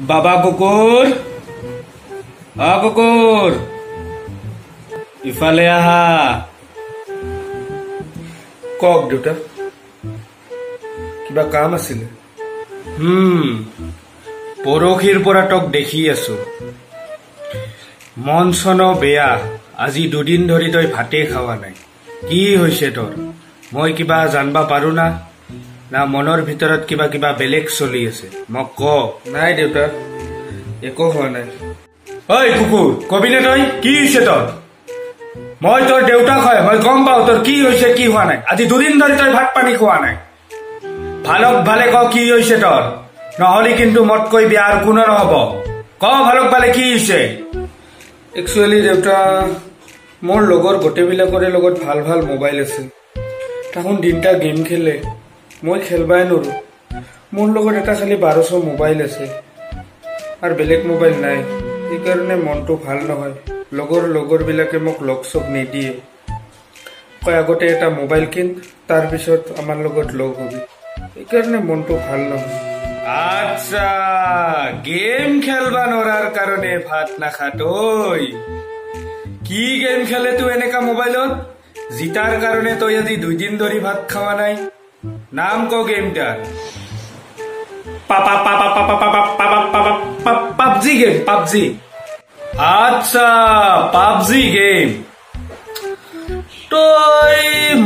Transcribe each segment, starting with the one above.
বাবা কুকুৰ কুকুৰ ইফালে আহা কক দেউতা কিবা কাম আছিল পৰহিৰ পৰা তোক দেখি আছো মন চন বেয়া আজি দুদিন ধৰি তই ভাতে খাৱা নাই কি হৈছে তোৰ মই কিবা জানবা পাৰো না না মনৰ ভিতৰত কিবা কিবা বেলেগ চলি আছে মোক ক নাই দেউতা একো হোৱা নাই ঐ কুকুৰ কবিনে তই কি হৈছে তোৰ মই তোৰ দেউতাক হয় মই গম পাওঁ তোৰ কি হৈছে কি হোৱা নাই আজি দুদিন ধৰি তই ভাত পানী খোৱা নাই ভালক ভালে ক কি হৈছে তোৰ নহলে কিন্তু মতকৈ বেয়া আৰু কোনো নহব ক ভালক ভালে কি হৈছে একচুৱেলি দেউতা মোৰ লগৰ গোটেইবিলাকৰে লগত ভাল ভাল মোবাইল আছে তাহোন দিনটা গেম খেলে মই খেলবাই নোৱাৰো মোৰ লগত এটা খালি 1200 মোবাইল আছে আৰু বেলেগ মোবাইল নাই সেইকাৰণে মনটো ভাল নহয় লগৰ বিলাকে মোক লগ চক নিদিয়ে কয় আগতে এটা মোবাইল কিন তাৰপিছত আমাৰ লগত লগ হবি সেইকাৰণে মনটো ভাল নহয় আচ্ছা গেম খেলবা নৰাৰ কাৰণে ভাত নাখাতৈ কি গেম খেলে তুই এনেকা মোবাইলত জিতাৰ কাৰণে তই আজি 2 দিন ধৰি ভাত খাৱা নাই নাম ক গেমটা পাবজি গেম পাবজি আচ্ছা পাবজি গেম তই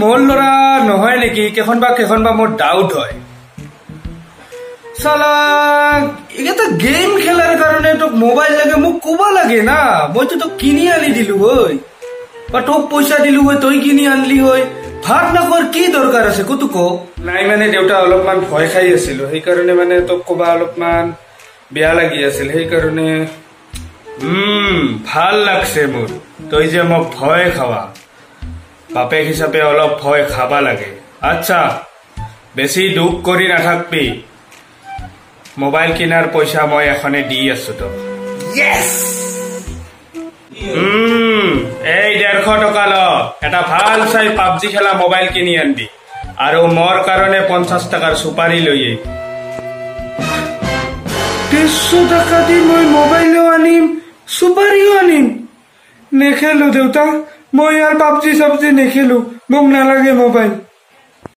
মোৰ লৰা নহয় নেকি কেখনবা মোৰ ডাউট হয় সালা এটা গেম খেলাৰ কাৰণে তোক মোবাইল লাগে মোক ক'ব লাগে না মইতো তোক কিনি আনি দিলো হয় বা তোক পইচা দিলো হয় তই কিনি আনলি হয় ভাত নাখোৱাৰ কি দৰকাৰ আছে কতো ক নাই মানে দেউতা অলপমান ভয় খাই আছিলো সেইকাৰণে মানে তোক ক'বা অলপমান বেয়া লাগি আছিল সেইকাৰণে ভাল লাগছে মোৰ তই যে মোক ভয় খাৱা বাপেক হিচাপে অলপ ভয় খাবা লাগে আচ্ছা বেছি দুখ কৰি নাথাকবি মোবাইল কিনাৰ পইচা মই এখনে দি আছো তো এই 150 টকা ল এটা ভাল চাই পাবজি খেলা মোবাইল কিনি আনবি আৰু মোৰ কাৰণে 50 টকাৰ সুপাৰি লৈ 150 টকা দি মই মোবাইলো আনিম সুপাৰিও আনিম নেখেলো দেউতা মই আৰু পাবজি নেখেলো মোক নালাগে মোবাইল